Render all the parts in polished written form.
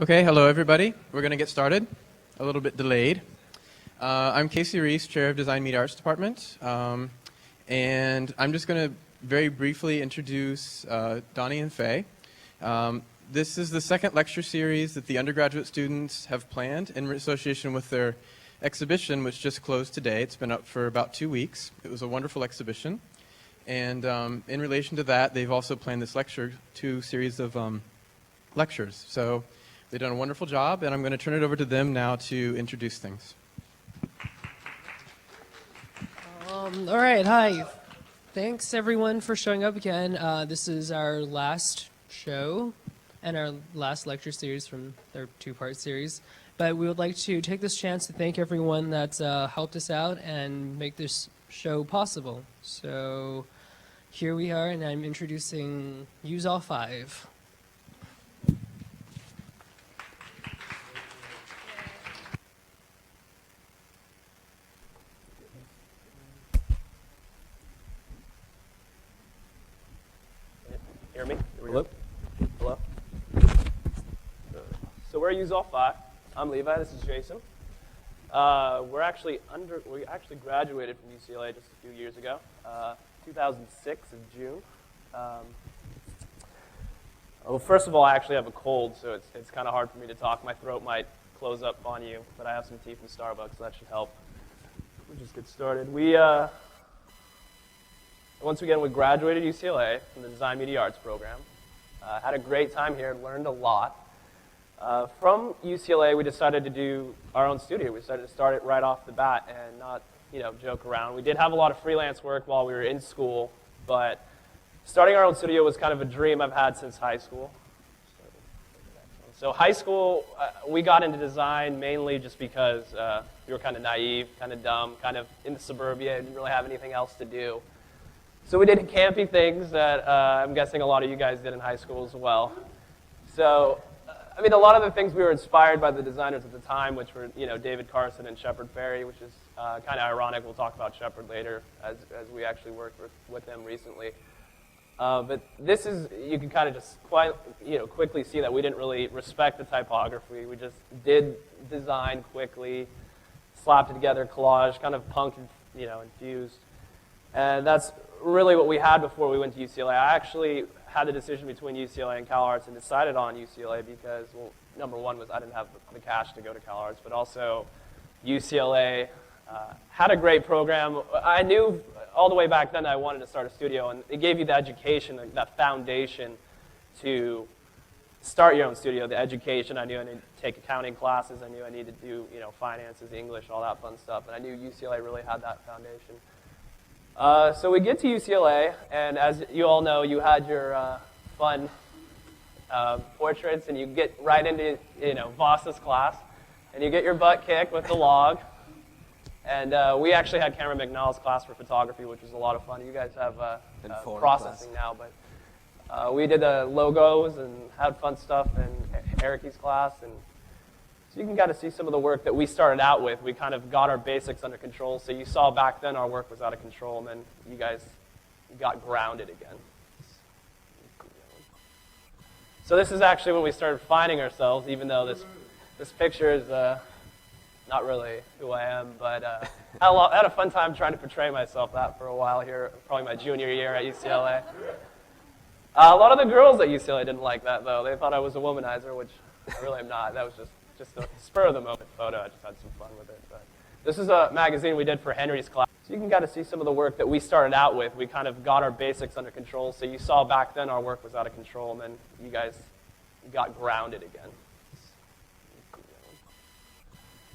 Okay, hello everybody. We're going to get started, a little bit delayed. I'm Casey Reese, Chair of Design Media Arts Department, and I'm just going to very briefly introduce Donnie and Faye. This is the second lecture series that the undergraduate students have planned in association with their exhibition, which just closed today. It's been up for about 2 weeks. It was a wonderful exhibition. And in relation to that, they've also planned this series of lectures. So they've done a wonderful job, and I'm going to turn it over to them now to introduce things. All right, hi. Thanks everyone for showing up again. This is our last show and our last lecture series from their two-part series. But we would like to take this chance to thank everyone that's helped us out and make this show possible. So here we are, and I'm introducing Use All 5. Hear me? Hello? Hello? So we're Use All 5. I'm Levi. This is Jason. We actually graduated from UCLA just a few years ago, 2006 in June. Well, first of all, I actually have a cold, so it's kind of hard for me to talk. My throat might close up on you, but I have some tea from Starbucks, so that should help. We'll just get started. Once again, we graduated UCLA from the Design Media Arts program. Had a great time here, learned a lot. From UCLA, we decided to do our own studio. We decided to start it right off the bat and not, joke around. We did have a lot of freelance work while we were in school, but starting our own studio was kind of a dream I've had since high school. So high school, we got into design mainly just because we were kind of naive, kind of dumb, kind of in the suburbia, didn't really have anything else to do. So we did campy things that I'm guessing a lot of you guys did in high school as well. So, a lot of the things we were inspired by the designers at the time, which were, David Carson and Shepard Fairey, which is kind of ironic. We'll talk about Shepard later as we actually worked with them recently. But this is, you can kind of just quickly see that we didn't really respect the typography. We just did design quickly, slapped it together, collage, kind of punk, infused. And that's really what we had before we went to UCLA. I actually had the decision between UCLA and Cal Arts and decided on UCLA because, well, number one was I didn't have the cash to go to Cal Arts, but also UCLA had a great program. I knew all the way back then that I wanted to start a studio, and it gave you the education, that foundation to start your own studio, the education. I knew I needed to take accounting classes. I knew I needed to do, finances, English, all that fun stuff, and I knew UCLA really had that foundation. So we get to UCLA, and as you all know, you had your fun portraits, and you get right into, Voss's class, and you get your butt kicked with the log. And we actually had Cameron McNall's class for photography, which was a lot of fun. You guys have processing now, but we did the logos and had fun stuff in Eric's class, and so you can kind of see some of the work that we started out with. We kind of got our basics under control. So you saw back then our work was out of control, and then you guys got grounded again. So this is actually when we started finding ourselves, even though this picture is not really who I am, but I had a fun time trying to portray myself that for a while here, probably my junior year at UCLA. A lot of the girls at UCLA didn't like that, though. They thought I was a womanizer, which I really am not. That was just a spur-of-the-moment photo. I just had some fun with it. But this is a magazine we did for Henry's class. So you can kind of see some of the work that we started out with. We kind of got our basics under control. So you saw back then our work was out of control, and then you guys got grounded again.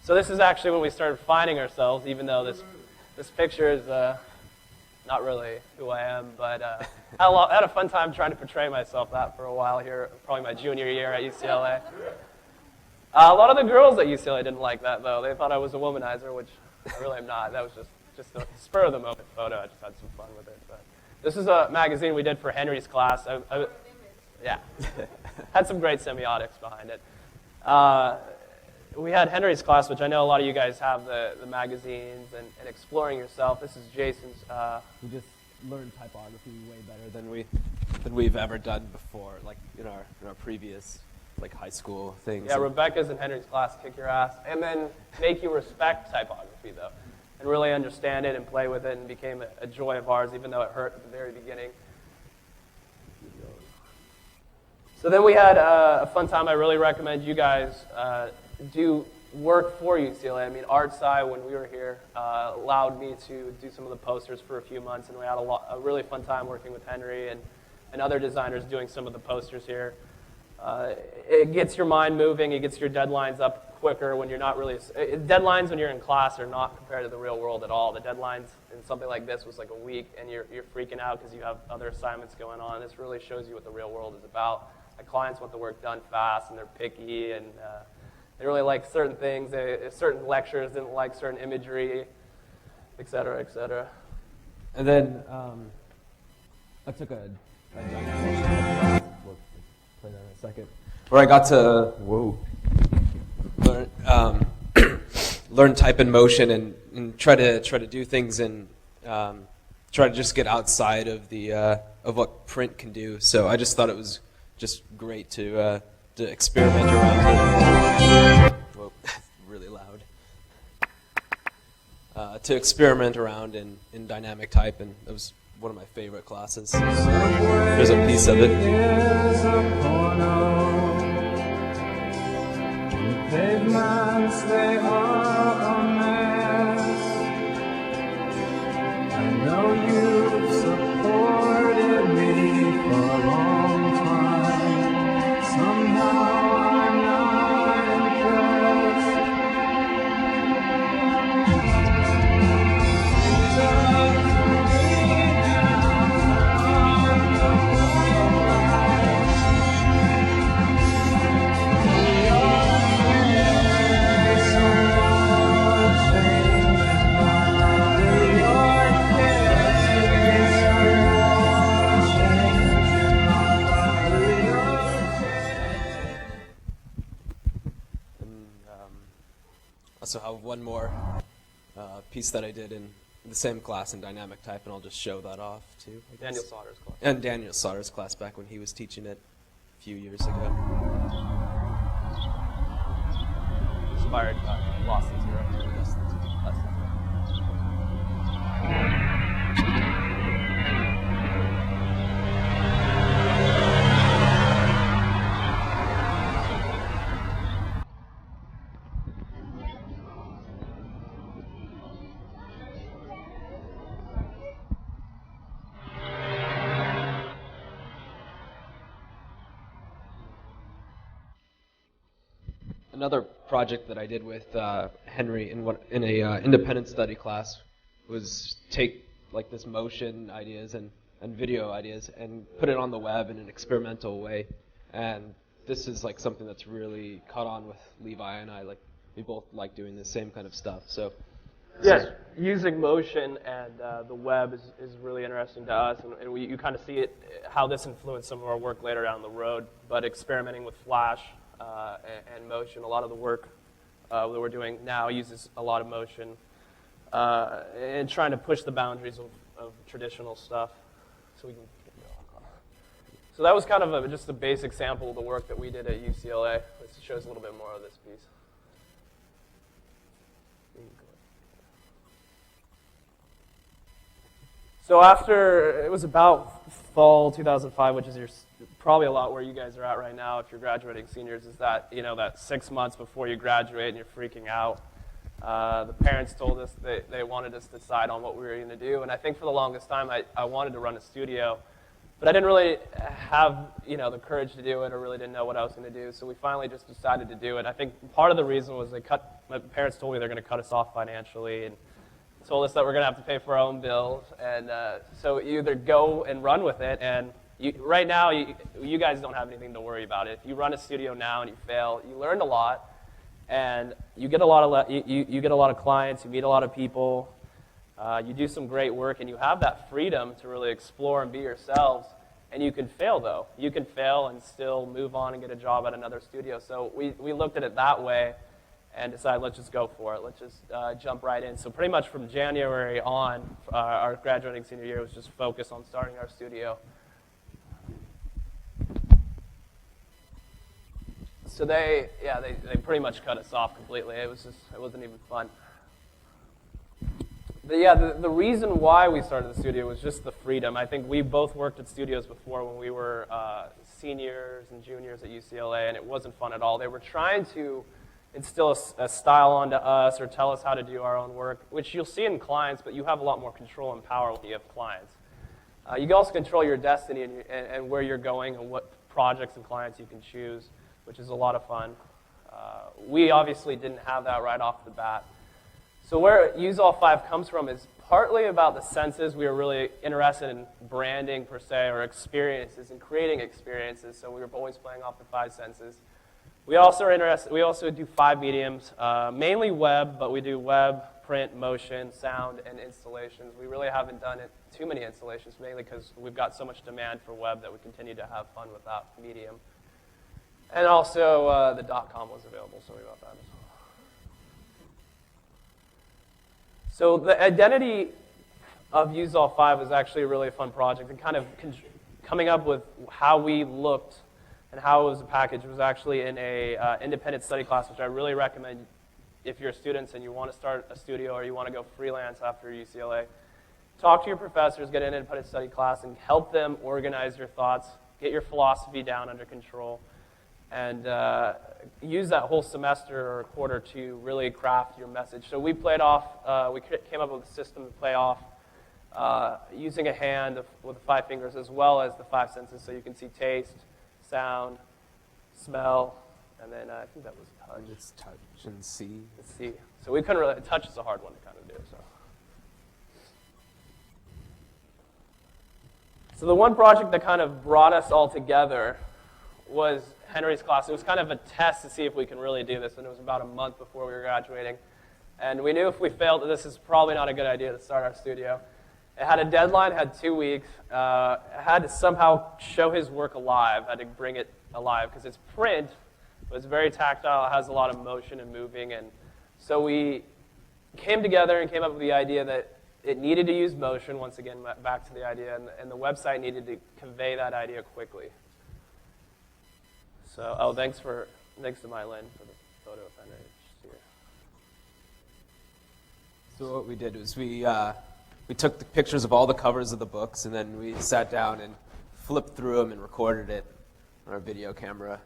So this is actually when we started finding ourselves, even though this picture is not really who I am, but I had a fun time trying to portray myself that for a while here, probably my junior year at UCLA. A lot of the girls at UCLA didn't like that, though. They thought I was a womanizer, which I really am not. That was just a spur-of-the-moment photo. I just had some fun with it. But this is a magazine we did for Henry's class. Yeah, had some great semiotics behind it. We had Henry's class, which I know a lot of you guys have the magazines and exploring yourself. This is Jason's. We just learned typography way better than we've ever done before, like in our previous like high school things. Yeah, Rebecca's in Henry's class, kick your ass. And then make you respect typography, though, and really understand it and play with it, and became a joy of ours, even though it hurt at the very beginning. So then we had a fun time. I really recommend you guys do work for UCLA. I mean, ArtSci, when we were here, allowed me to do some of the posters for a few months, and we had a really fun time working with Henry and other designers doing some of the posters here. It gets your mind moving. It gets your deadlines up quicker when you're not really... Deadlines when you're in class are not compared to the real world at all. The deadlines in something like this was like a week, and you're freaking out because you have other assignments going on. This really shows you what the real world is about. My clients want the work done fast, and they're picky, and they really like certain things. Certain lectures didn't like certain imagery, et cetera, et cetera. And then I took a dynamic. We'll play that in a second. Where I got to learn type in motion and try to do things and try to just get outside of the of what print can do. So I just thought it was just great to experiment around. Whoa, really loud. To experiment around in dynamic type, and it was one of my favorite classes. There's a piece of it. Pavements, they are a mess. I know you've supported me for a long time. Somehow I'm not impressed. Also have one more piece that I did in the same class in dynamic type, and I'll just show that off too. I guess. Daniel Sauter's class. And Daniel Sauter's class back when he was teaching it a few years ago. Inspired by Lost in Zero. Another project that I did with Henry in a independent study class was take like this motion ideas and video ideas and put it on the web in an experimental way. And this is like something that's really caught on with Levi and I. Like we both like doing the same kind of stuff. So yeah, using motion and the web is really interesting to us, and you kind of see it how this influenced some of our work later down the road. But experimenting with Flash and motion, a lot of the work that we're doing now uses a lot of motion and trying to push the boundaries of traditional stuff. So we can. So that was kind of just a basic sample of the work that we did at UCLA. This shows a little bit more of this piece. So after, it was about fall 2005, which is probably a lot where you guys are at right now if you're graduating seniors, is that, that 6 months before you graduate and you're freaking out. The parents told us they wanted us to decide on what we were going to do, and I think for the longest time I wanted to run a studio, but I didn't really have the courage to do it, or really didn't know what I was going to do, so we finally just decided to do it. I think part of the reason was my parents told me they're going to cut us off financially, and told us that we're going to have to pay for our own bills, and so you either go and run with it, and right now you guys don't have anything to worry about. If you run a studio now and you fail, you learned a lot, and you get a lot of you get a lot of clients, you meet a lot of people, you do some great work, and you have that freedom to really explore and be yourselves. And you can fail though. You can fail and still move on and get a job at another studio. So we looked at it that way and decided, let's just go for it. Let's just jump right in. So pretty much from January on, our graduating senior year was just focused on starting our studio. So they pretty much cut us off completely. It wasn't even fun. But yeah, the reason why we started the studio was just the freedom. I think we both worked at studios before when we were seniors and juniors at UCLA, and it wasn't fun at all. They were trying to instill a style onto us or tell us how to do our own work, which you'll see in clients, but you have a lot more control and power when you have clients. You can also control your destiny and where you're going and what projects and clients you can choose, which is a lot of fun. We obviously didn't have that right off the bat. So where Use All 5 comes from is partly about the senses. We were really interested in branding per se, or experiences, and creating experiences, so we were always playing off the 5 senses. We also do 5 mediums, mainly web, but we do web, print, motion, sound, and installations. We really haven't done too many installations, mainly because we've got so much demand for web that we continue to have fun with that medium. And also, the .com was available. Sorry about that as well. So the identity of Use All 5 was actually a really fun project, and kind of coming up with how we looked and how it was a package was actually in a independent study class, which I really recommend if you're students and you want to start a studio or you want to go freelance after UCLA. Talk to your professors, get an independent study class, and help them organize your thoughts, get your philosophy down under control, and use that whole semester or quarter to really craft your message. So we played off, we came up with a system to play off using a hand with 5 fingers as well as the 5 senses, so you can see taste, sound, smell, and then I think that was touch. It's touch and see. See. So we couldn't really, touch is a hard one to kind of do. So the one project that kind of brought us all together was Henry's class. It was kind of a test to see if we can really do this, and it was about a month before we were graduating. And we knew if we failed that this is probably not a good idea to start our studio. It had a deadline, had 2 weeks. It had to somehow show his work alive, had to bring it alive, because it's print, but it's very tactile, it has a lot of motion and moving. And so we came together and came up with the idea that it needed to use motion, once again, back to the idea, and the website needed to convey that idea quickly. So, thanks to Mylin for the photo of Henry. So what we did was we took the pictures of all the covers of the books, and then we sat down and flipped through them and recorded it on our video camera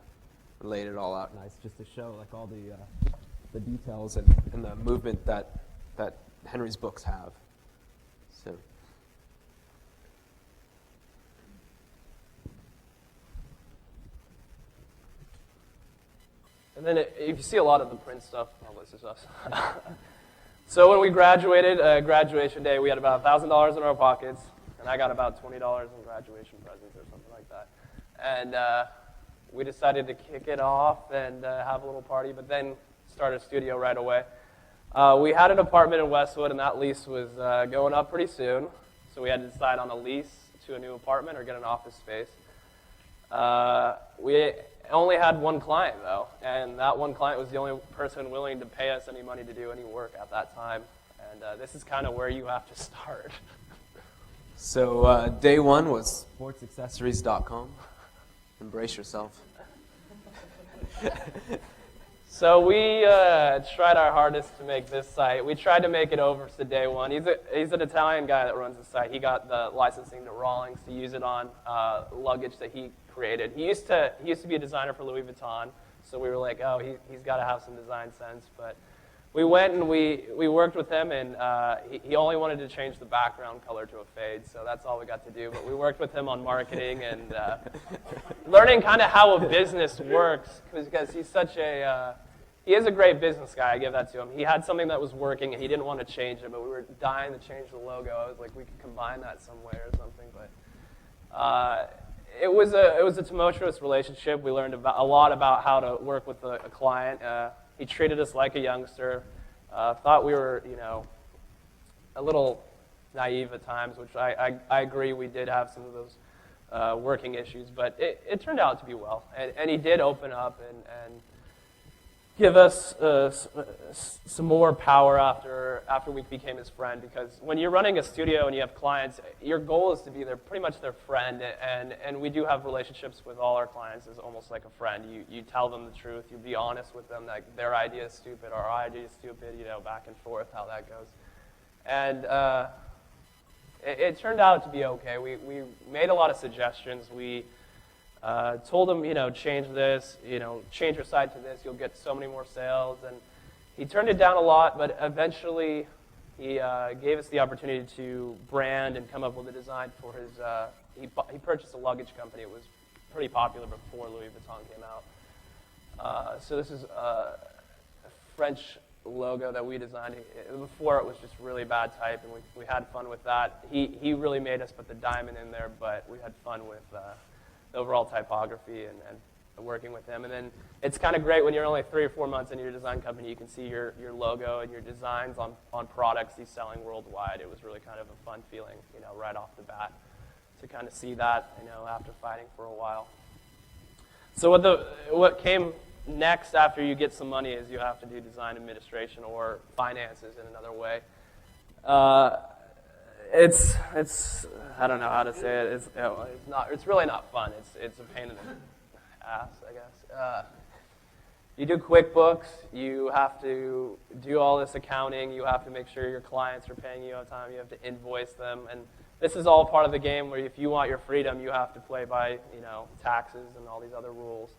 and laid it all out nice, just to show like all the details and the movement that Henry's books have. So. And then if you see a lot of the print stuff, this is us. So when we graduated, graduation day, we had about $1,000 in our pockets, and I got about $20 in graduation presents or something like that. And we decided to kick it off and have a little party, but then start a studio right away. We had an apartment in Westwood, and that lease was going up pretty soon, so we had to decide on a lease to a new apartment or get an office space. We only had one client, though, and that one client was the only person willing to pay us any money to do any work at that time. And this is kind of where you have to start. So day one was sportsaccessories.com. Embrace yourself. So we tried our hardest to make this site. We tried to make it over to day one. He's an Italian guy that runs the site. He got the licensing to Rawlings to use it on luggage that he created. He used to be a designer for Louis Vuitton, so we were like, oh, he's got to have some design sense. But we went and we worked with him, and he only wanted to change the background color to a fade, so that's all we got to do. But we worked with him on marketing and learning kind of how a business works, because he's such a he is a great business guy. I give that to him. He had something that was working, and he didn't want to change it, but we were dying to change the logo. I was like, we could combine that some way or something. But it was a tumultuous relationship. We learned a lot about how to work with a client. He treated us like a youngster. Thought we were, a little naive at times, which I agree we did have some of those working issues. But it turned out to be well, and he did open up and give us some more power after we became his friend, because when you're running a studio and you have clients, your goal is to be pretty much their friend, and we do have relationships with all our clients as almost like a friend. You tell them the truth, you be honest with them, like their idea is stupid, our idea is stupid, back and forth, how that goes. And it turned out to be okay. We made a lot of suggestions. We told him, change this, change your site to this, you'll get so many more sales. And he turned it down a lot, but eventually he gave us the opportunity to brand and come up with a design for his, he purchased a luggage company. It was pretty popular before Louis Vuitton came out. So this is a French logo that we designed. Before it was just really bad type, and we had fun with that. He really made us put the diamond in there, but we had fun with the overall typography and working with him. And then it's kind of great when you're only 3 or 4 months into your design company, you can see your logo and your designs on products he's selling worldwide. It was really kind of a fun feeling, right off the bat to kind of see that, after fighting for a while. So what came next after you get some money is you have to do design administration or finances in another way. It's I don't know how to say it. It's really not fun. It's a pain in the ass, I guess. You do QuickBooks. You have to do all this accounting. You have to make sure your clients are paying you on time. You have to invoice them, and this is all part of the game where if you want your freedom, you have to play by taxes and all these other rules.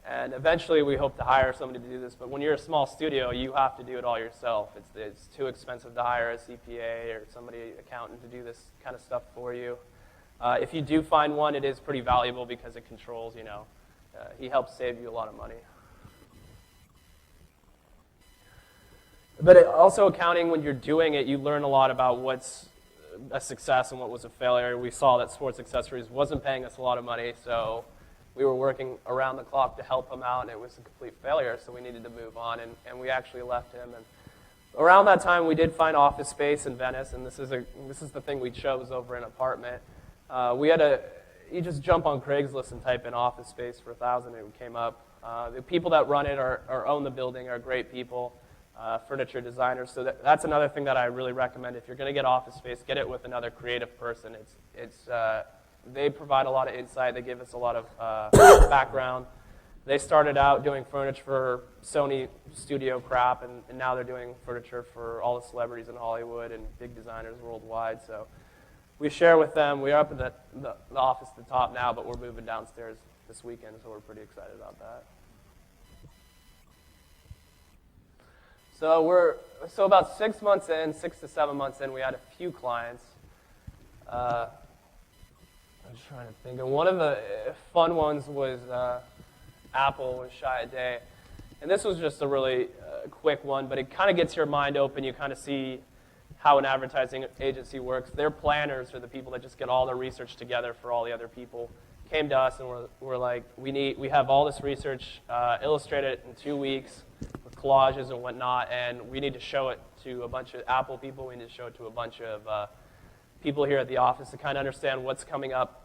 And eventually, we hope to hire somebody to do this. But when you're a small studio, you have to do it all yourself. It's too expensive to hire a CPA or somebody, accountant, to do this kind of stuff for you. If you do find one, it is pretty valuable because it controls, he helps save you a lot of money. But also accounting, when you're doing it, you learn a lot about what's a success and what was a failure. We saw that Sports Accessories wasn't paying us a lot of money, so we were working around the clock to help him out, and it was a complete failure, so we needed to move on, and we actually left him. And around that time, we did find office space in Venice, and this is the thing we chose over an apartment. You just jump on Craigslist and type in office space for 1,000, and it came up. The people that run it or own the building are great people, furniture designers, so that's another thing that I really recommend. If you're going to get office space, get it with another creative person. They provide a lot of insight. They give us a lot of background. They started out doing furniture for Sony studio crap, and now they're doing furniture for all the celebrities in Hollywood and big designers worldwide. So we share with them. We're up at the office at the top now, but we're moving downstairs this weekend, so we're pretty excited about that. So about 6 to 7 months in, we had a few clients. I'm trying to think. And one of the fun ones was Apple with Chiat. And this was just a really quick one, but it kind of gets your mind open. You kind of see how an advertising agency works. Their planners are the people that just get all the research together for all the other people. Came to us and we're like, we have all this research, illustrate it in 2 weeks with collages and whatnot, and we need to show it to a bunch of Apple people. We need to show it to a bunch of people here at the office to kind of understand what's coming up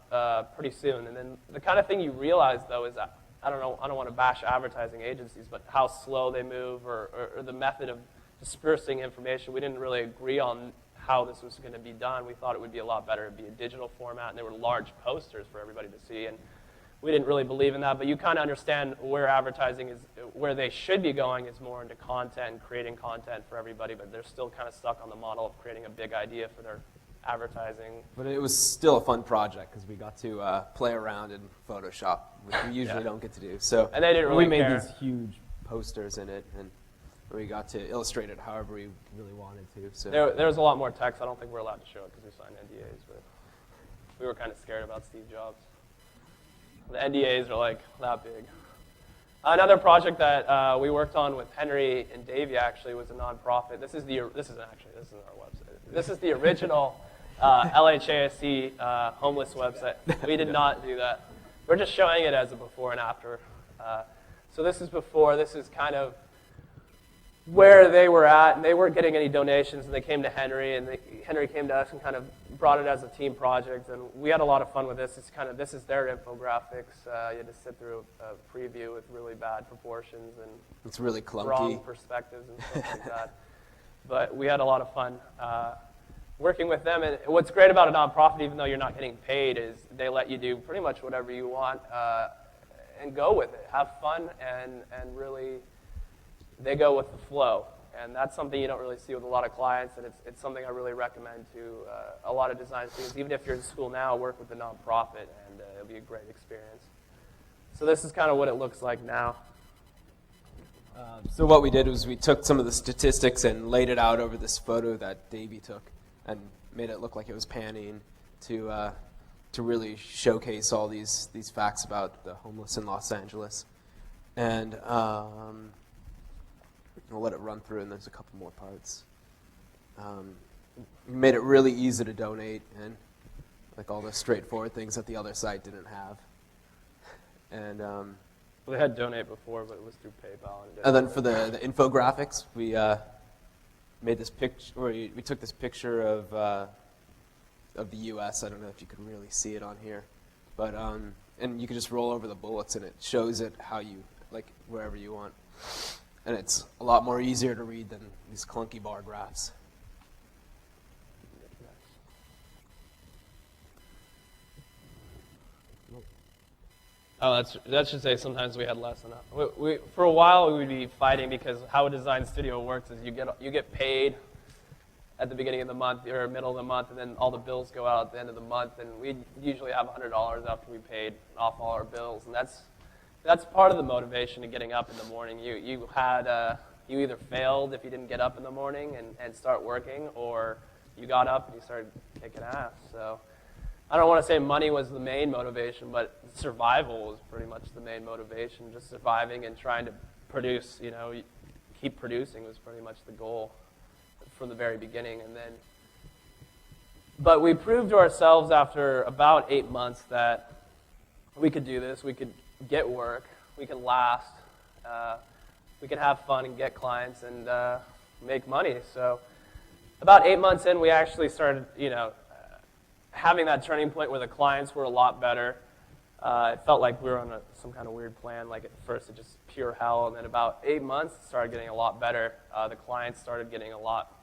pretty soon. And then the kind of thing you realize, though, is that, I don't want to bash advertising agencies, but how slow they move or the method of dispersing information. We didn't really agree on how this was going to be done. We thought it would be a lot better. It would be a digital format, and there were large posters for everybody to see. And we didn't really believe in that, but you kind of understand where advertising is, where they should be going is more into content and creating content for everybody, but they're still kind of stuck on the model of creating a big idea for their advertising. But it was still a fun project because we got to play around in Photoshop, which we usually don't get to do. So and they didn't really we made care. these huge posters in it, and we got to illustrate it however we really wanted to. So There was a lot more text. I don't think we're allowed to show it because we signed NDAs, but we were kind of scared about Steve Jobs. The NDAs are like that big. Another project that we worked on with Henry and Davey actually was a nonprofit. This isn't our website. This is the original LHASC homeless website. We did not do that. We're just showing it as a before and after. So this is before. This is kind of where they were at, and they weren't getting any donations, and they came to Henry, and Henry came to us and kind of brought it as a team project, and we had a lot of fun with this. This is their infographics. You had to sit through a preview with really bad proportions and It's really clunky. wrong perspectives and stuff like that. But we had a lot of fun working with them. And what's great about a nonprofit, even though you're not getting paid, is they let you do pretty much whatever you want and go with it. Have fun and really they go with the flow. And that's something you don't really see with a lot of clients, and it's something I really recommend to a lot of design students. Even if you're in school now, work with a nonprofit, and it'll be a great experience. So this is kind of what it looks like now. So what we did was we took some of the statistics and laid it out over this photo that Davey took and made it look like it was panning to really showcase all these facts about the homeless in Los Angeles. And I'll let it run through, and there's a couple more parts. We made it really easy to donate, and like all the straightforward things that the other site didn't have. And Well, they had donate before, but it was through PayPal. and then for the infographics, we made this picture. We took this picture of the U.S. I don't know if you could really see it on here, but and you could just roll over the bullets, and it shows it how you like wherever you want. And it's a lot more easier to read than these clunky bar graphs. Oh, that should say sometimes we had less than that. We for a while we would be fighting because how a design studio works is you get paid at the beginning of the month or middle of the month, and then all the bills go out at the end of the month, and we usually have $100 after we paid off all our bills, and that's part of the motivation to getting up in the morning. You either failed if you didn't get up in the morning and start working, or you got up and you started kicking ass. So I don't want to say money was the main motivation, but survival was pretty much the main motivation. Just surviving and trying to produce, keep producing was pretty much the goal from the very beginning. But we proved to ourselves after about 8 months that we could do this. We could get work, we can last, we can have fun and get clients and make money. So about 8 months in, we actually started, having that turning point where the clients were a lot better. It felt like we were on some kind of weird plan. Like at first, it just pure hell, and then about 8 months, it started getting a lot better. The clients started getting a lot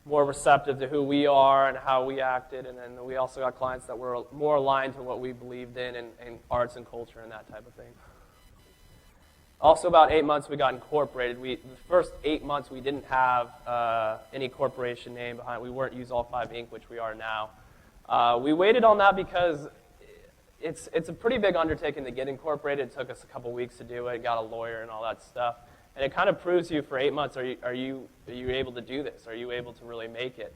more receptive to who we are and how we acted, and then we also got clients that were more aligned to what we believed in and arts and culture and that type of thing. Also, about 8 months, we got incorporated. The first 8 months, we didn't have any corporation name behind it. We weren't Use All 5 Inc., which we are now. We waited on that because it's a pretty big undertaking to get incorporated. It took us a couple weeks to do it, got a lawyer and all that stuff. And it kind of proves you for 8 months, are you able to do this? Are you able to really make it?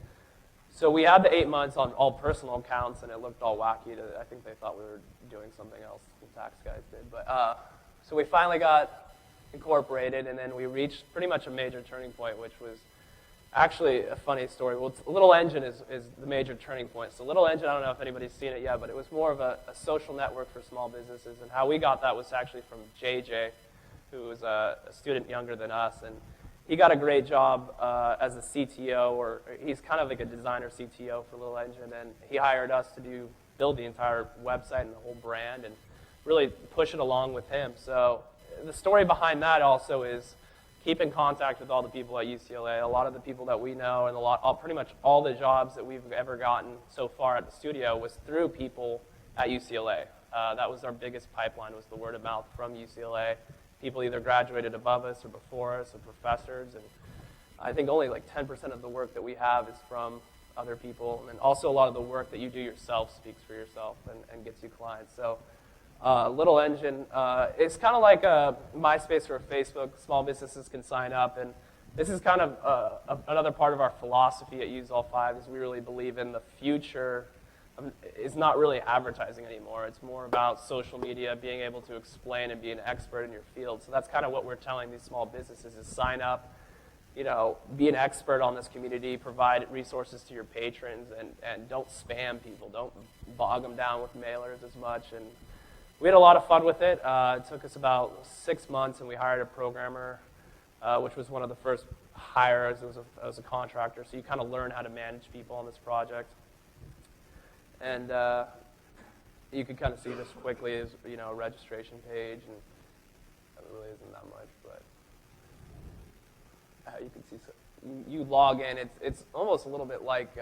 So we had the 8 months on all personal accounts, and it looked all wacky. I think they thought we were doing something else, the tax guys did. But so we finally got incorporated, and then we reached pretty much a major turning point, which was actually a funny story. Well, Little Engine is the major turning point. So Little Engine, I don't know if anybody's seen it yet, but it was more of a social network for small businesses. And how we got that was actually from JJ, who was a student younger than us. And he got a great job as a CTO, or he's kind of like a designer CTO for Little Engine. And he hired us to build the entire website and the whole brand and really push it along with him. So the story behind that also is keep in contact with all the people at UCLA. A lot of the people that we know and pretty much all the jobs that we've ever gotten so far at the studio was through people at UCLA. That was our biggest pipeline, was the word of mouth from UCLA. People either graduated above us or before us or professors. And I think only like 10% of the work that we have is from other people. And then also a lot of the work that you do yourself speaks for yourself and gets you clients. So Little Engine, it's kind of like a MySpace or a Facebook. Small businesses can sign up, and this is kind of another part of our philosophy at Use All 5 is we really believe in the future. It's not really advertising anymore. It's more about social media, being able to explain and be an expert in your field. So that's kind of what we're telling these small businesses is sign up, be an expert on this community, provide resources to your patrons, and don't spam people. Don't bog them down with mailers as much. And we had a lot of fun with it. It took us about 6 months, and we hired a programmer which was one of the first hires as a contractor. So you kind of learn how to manage people on this project. And you can kind of see this quickly as, a registration page, and that really isn't that much, but you can see, you log in, it's almost a little bit like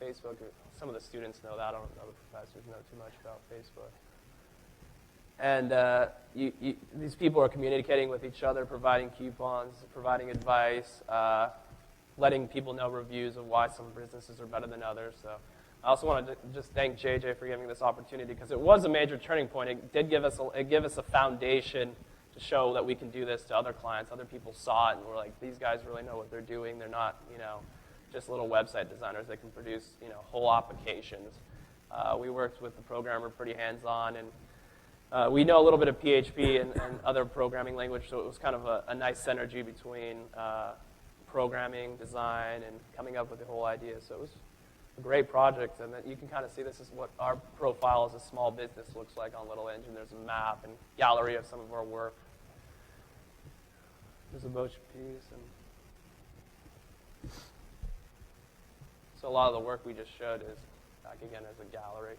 Facebook. Some of the students know that. I don't know the professors know too much about Facebook. And these people are communicating with each other, providing coupons, providing advice, letting people know reviews of why some businesses are better than others. So I also want to just thank JJ for giving this opportunity, because it was a major turning point. It did give us a foundation to show that we can do this to other clients. Other people saw it and were like, these guys really know what they're doing. They're not, just little website designers. They can produce, whole applications. We worked with the programmer pretty hands-on, and we know a little bit of PHP and other programming language, so it was kind of a nice synergy between programming, design, and coming up with the whole idea. So it was a great project, and you can kind of see this is what our profile as a small business looks like on Little Engine. There's a map and gallery of some of our work. There's a motion piece, and so a lot of the work we just showed is back again as a gallery.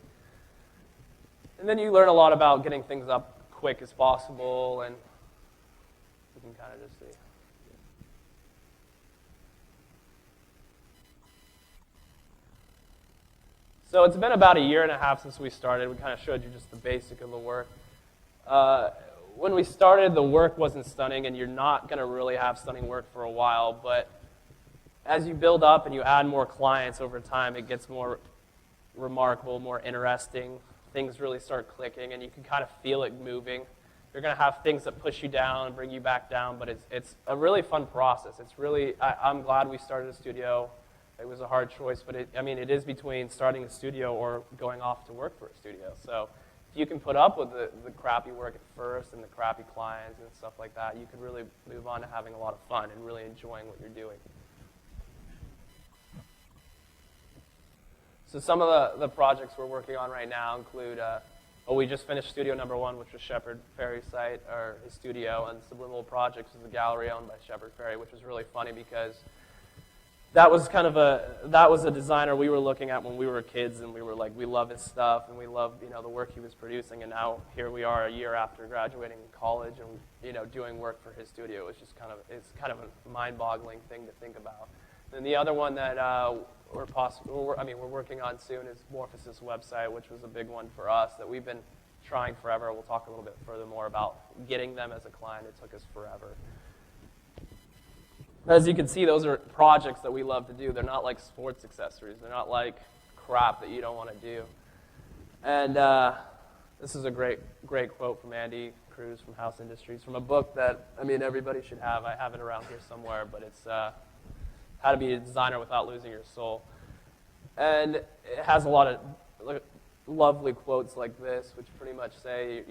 And then you learn a lot about getting things up quick as possible, and you can kind of just see. So it's been about a year and a half since we started. We kind of showed you just the basic of the work. When we started, the work wasn't stunning, and you're not going to really have stunning work for a while, but as you build up and you add more clients over time, it gets more remarkable, more interesting. Things really start clicking, and you can kind of feel it moving. You're going to have things that push you down and bring you back down, but it's a really fun process. It's really, I'm glad we started a studio. It was a hard choice, but it is between starting a studio or going off to work for a studio. So if you can put up with the crappy work at first and the crappy clients and stuff like that, you can really move on to having a lot of fun and really enjoying what you're doing. So some of the projects we're working on right now include, we just finished studio number 1, which was Shepard Fairey's site, or his studio, and Subliminal Projects is the gallery owned by Shepard Fairey, which was really funny because that was a designer we were looking at when we were kids, and we were like, we love his stuff, and we love the work he was producing, and now here we are a year after graduating college, and doing work for his studio. It's just kind of a mind-boggling thing to think about. And the other one that we're working on soon is Morphosis website, which was a big one for us that we've been trying forever. We'll talk a little bit further more about getting them as a client. It took us forever. As you can see, those are projects that we love to do. They're not like sports accessories. They're not like crap that you don't want to do. And this is a great quote from Andy Cruz from House Industries, from a book that, everybody should have. I have it around here somewhere, but it's How to Be a Designer Without Losing Your Soul. And it has a lot of lovely quotes like this, which pretty much say,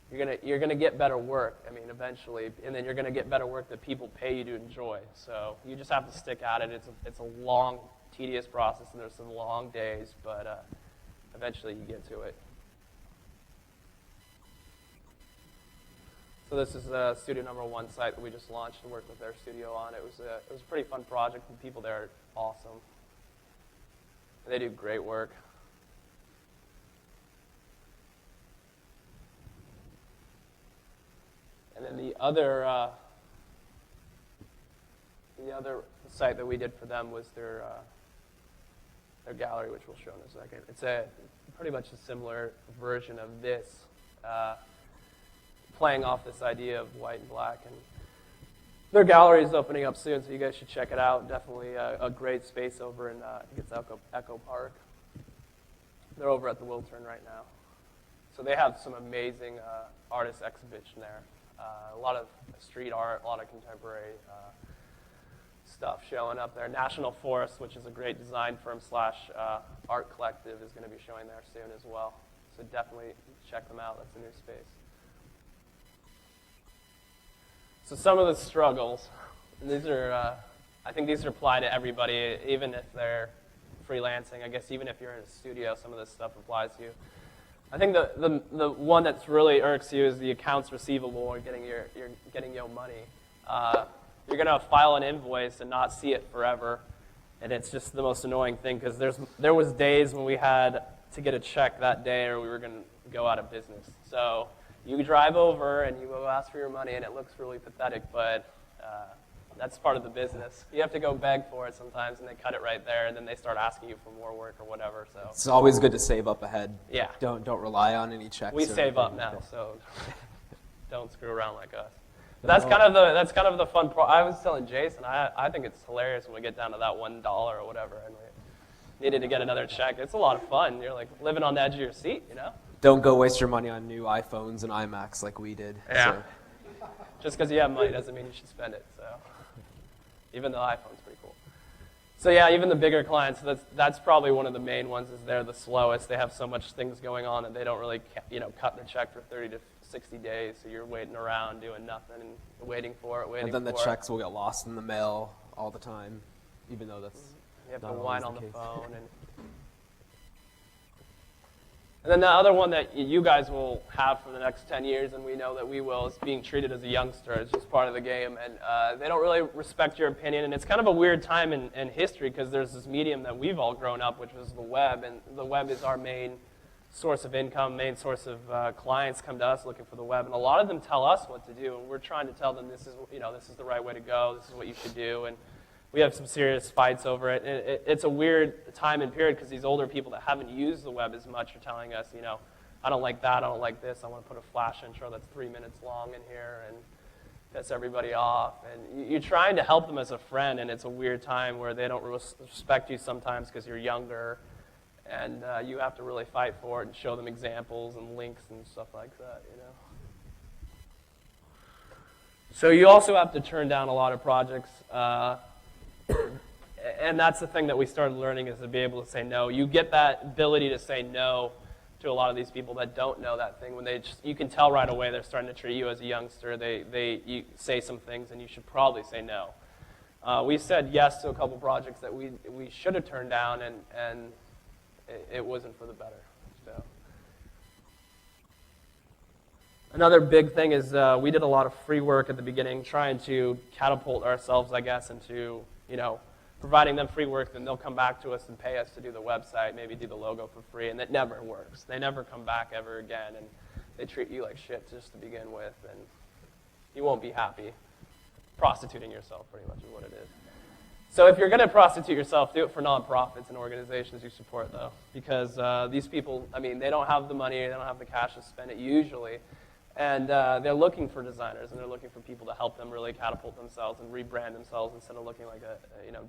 you're gonna get better work, eventually, and then you're gonna get better work that people pay you to enjoy. So you just have to stick at it. It's a long, tedious process, and there's some long days, but eventually you get to it. So this is studio number 1 site that we just launched and worked with their studio on. It was a pretty fun project. The people there are awesome. And they do great work. And then the other site that we did for them was their gallery, which we'll show in a second. It's pretty much a similar version of this, playing off this idea of white and black. And their gallery is opening up soon, so you guys should check it out. Definitely a great space over in it's Echo Park. They're over at the Wiltern right now. So they have some amazing artist exhibition there. A lot of street art, a lot of contemporary stuff showing up there. National Forest, which is a great design firm / art collective, is going to be showing there soon as well. So definitely check them out. That's a new space. So some of the struggles, and these are, I think these apply to everybody, even if they're freelancing. I guess even if you're in a studio, some of this stuff applies to you. I think the one that's really irks you is the accounts receivable, or getting your money. you're going to file an invoice and not see it forever. And it's just the most annoying thing because there was days when we had to get a check that day or we were going to go out of business. So you drive over and you go ask for your money and it looks really pathetic, but that's part of the business. You have to go beg for it sometimes and they cut it right there and then they start asking you for more work or whatever. So It's always good to save up ahead. yeah, Don't rely on any checks. we or save up anything now, like that. so don't screw around like us. But that's kind of the fun part. I was telling Jason, I think it's hilarious when we get down to that $1 or whatever, and we needed to get another check. It's a lot of fun. You're like living on the edge of your seat, you know. Don't go waste your money on new iPhones and iMacs like we did. Yeah. So. Just because you have money doesn't mean you should spend it. So even the iPhone's pretty cool. So yeah, even the bigger clients, that's probably one of the main ones. Is they're the slowest. They have so much things going on that they don't really, cut the check for 30 to 60 days. So you're waiting around doing nothing and waiting for it. And then the checks will get lost in the mail all the time, even though that's You have to not whine always on the case. phone. And then the other one that you guys will have for the next 10 years, and we know that we will, is being treated as a youngster. It's just part of the game. And they don't really respect your opinion. And it's kind of a weird time in history because there's this medium that we've all grown up, which was the web. And the web is our main source of income, main source of clients come to us looking for the web. And a lot of them tell us what to do. And we're trying to tell them this is the right way to go. This is what you should do. And we have some serious fights over it. And it's a weird time and period because these older people that haven't used the web as much are telling us, I don't like that, I don't like this, I want to put a flash intro that's 3 minutes long in here and piss everybody off. And you're trying to help them as a friend, and it's a weird time where they don't respect you sometimes because you're younger, and you have to really fight for it and show them examples and links and stuff like that, So you also have to turn down a lot of projects. And that's the thing that we started learning is to be able to say no. You get that ability to say no to a lot of these people that don't know that thing. When you can tell right away they're starting to treat you as a youngster. You say some things and you should probably say no. We said yes to a couple projects that we should have turned down and it wasn't for the better. So. Another big thing is we did a lot of free work at the beginning, trying to catapult ourselves, I guess, into providing them free work, then they'll come back to us and pay us to do the website, maybe do the logo for free, and that never works. They never come back ever again, and they treat you like shit just to begin with, and you won't be happy. Prostituting yourself, pretty much, is what it is. So if you're going to prostitute yourself, do it for nonprofits and organizations you support, though, because these people, they don't have the money, they don't have the cash to spend it usually, and they're looking for designers, and they're looking for people to help them really catapult themselves and rebrand themselves instead of looking like a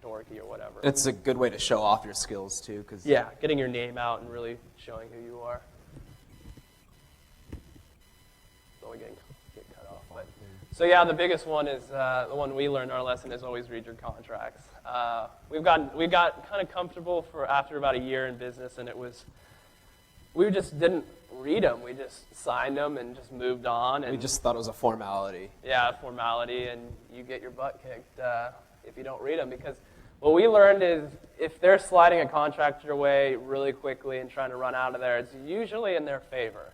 dorky or whatever. It's a good way to show off your skills, too. Yeah, getting your name out and really showing who you are. Only getting cut off. But. So yeah, the biggest one is, the one we learned our lesson is always read your contracts. We got kind of comfortable after about a year in business, and we just didn't read them. We just signed them and just moved on. And we just thought it was a formality. Yeah, formality, and you get your butt kicked if you don't read them. Because what we learned is if they're sliding a contract your way really quickly and trying to run out of there, it's usually in their favor.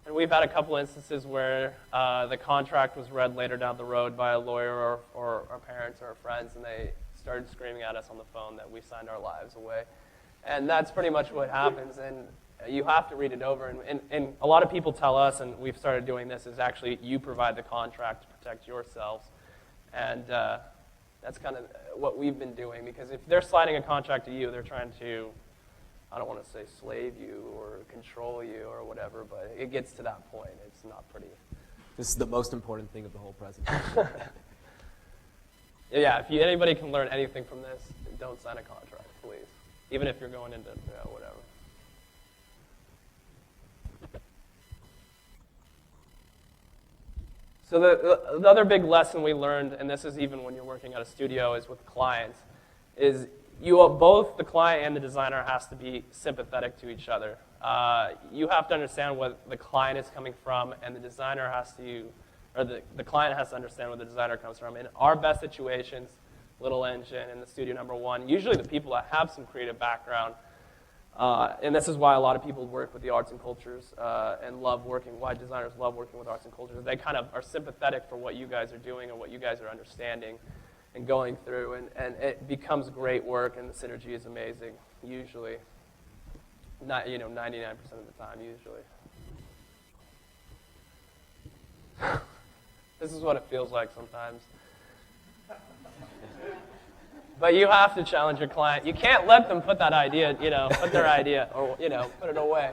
And we've had a couple instances where the contract was read later down the road by a lawyer or our parents or our friends, and they started screaming at us on the phone that we signed our lives away. And that's pretty much what happens. And you have to read it over, and a lot of people tell us, and we've started doing this, is actually you provide the contract to protect yourselves, and that's kind of what we've been doing, because if they're sliding a contract to you, they're trying to, I don't want to say slave you or control you or whatever, but it gets to that point. It's not pretty. This is the most important thing of the whole presentation. Yeah, if anybody can learn anything from this, don't sign a contract, please, even if you're going into whatever. So the other big lesson we learned, and this is even when you're working at a studio, is with clients, is both the client and the designer has to be sympathetic to each other. You have to understand what the client is coming from, and the designer has to, or the client has to understand where the designer comes from. In our best situations, Little Engine and the studio number one, usually the people that have some creative background And this is why a lot of people work with the arts and cultures and why designers love working with arts and cultures. They kind of are sympathetic for what you guys are doing and what you guys are understanding and going through, and it becomes great work, and the synergy is amazing, usually. 99% of the time, usually. This is what it feels like sometimes. But you have to challenge your client. You can't let them put that idea, put their idea, or, put it away.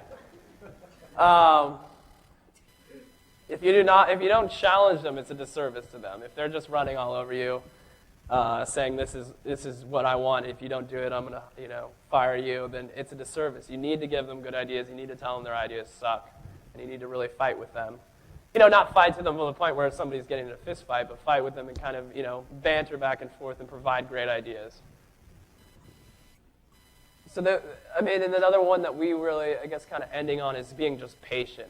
If you don't challenge them, it's a disservice to them. If they're just running all over you, saying this is what I want, if you don't do it, I'm gonna, fire you, then it's a disservice. You need to give them good ideas. You need to tell them their ideas suck, and you need to really fight with them. Not fight to them to the point where somebody's getting in a fist fight, but fight with them and kind of, banter back and forth and provide great ideas. So, and another one that we really, I guess, kind of ending on is being just patient.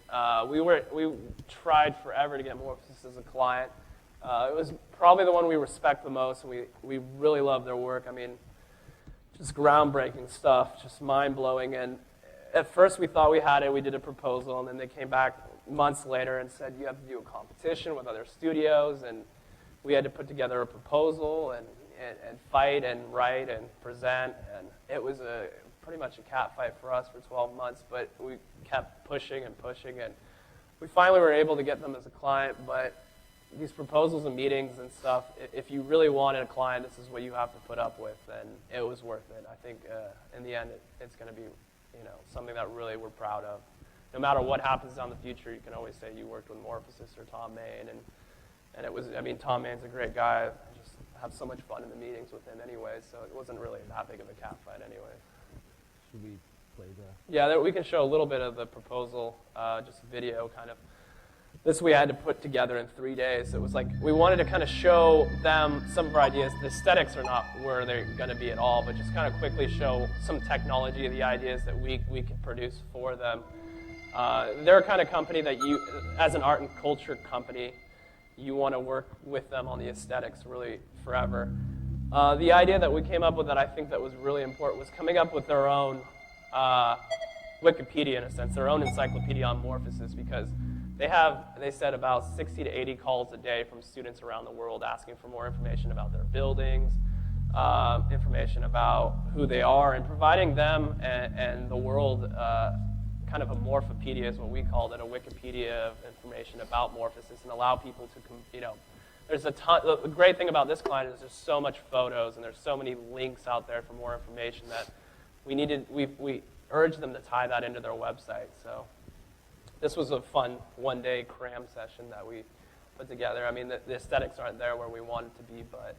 We tried forever to get Morpheus as a client. It was probably the one we respect the most, and we really love their work. Just groundbreaking stuff, just mind-blowing. And at first we thought we had it. We did a proposal, and then they came back months later and said, you have to do a competition with other studios, and we had to put together a proposal and fight and write and present, and it was pretty much a cat fight for us for 12 months, but we kept pushing, and we finally were able to get them as a client. But these proposals and meetings and stuff, if you really wanted a client, this is what you have to put up with, and it was worth it. I think in the end, it's going to be something that really we're proud of. No matter what happens down the future, you can always say you worked with Morphosis or Tom Main, and it was, Tom Main's a great guy. I just have so much fun in the meetings with him anyway, so it wasn't really that big of a cat fight anyway. Should we play the... Yeah, we can show a little bit of the proposal, just a video kind of. This we had to put together in 3 days. It was like we wanted to kind of show them some of our ideas. The aesthetics are not where they're going to be at all, but just kind of quickly show some technology of the ideas that we can produce for them. They're a kind of company that you, as an art and culture company, you want to work with them on the aesthetics really forever. The idea that we came up with that I think that was really important was coming up with their own Wikipedia, in a sense, their own encyclopedia on Morphosis, because they said about 60 to 80 calls a day from students around the world asking for more information about their buildings, information about who they are, and providing them and the world kind of a morphopedia is what we called it, a Wikipedia of information about Morphosis, and allow people to, there's a ton. The great thing about this client is there's so much photos and there's so many links out there for more information that we urged them to tie that into their website. So this was a fun one-day cram session that we put together. The aesthetics aren't there where we want it to be, but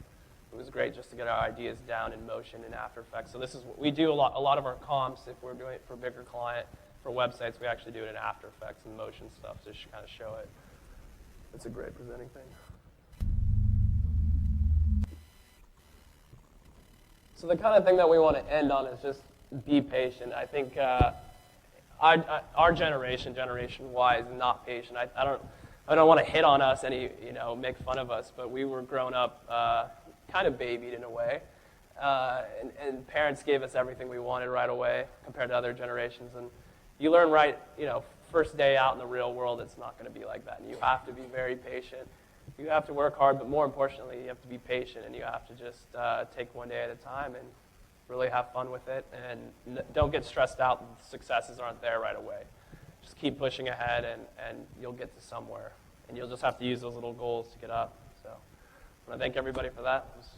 it was great just to get our ideas down in motion in After Effects. So this is what we do a lot of our comps, if we're doing it for a bigger client, for websites, we actually do it in After Effects and motion stuff to kind of show it. It's a great presenting thing. So the kind of thing that we want to end on is just be patient. I think our generation Y, is not patient. I don't want to hit on us make fun of us, but we were grown up kind of babied in a way, and parents gave us everything we wanted right away compared to other generations. And you learn first day out in the real world, it's not going to be like that. And you have to be very patient. You have to work hard, but more importantly, you have to be patient, and you have to just take one day at a time and really have fun with it. And don't get stressed out that successes aren't there right away. Just keep pushing ahead, and you'll get to somewhere. And you'll just have to use those little goals to get up. So I want to thank everybody for that. It was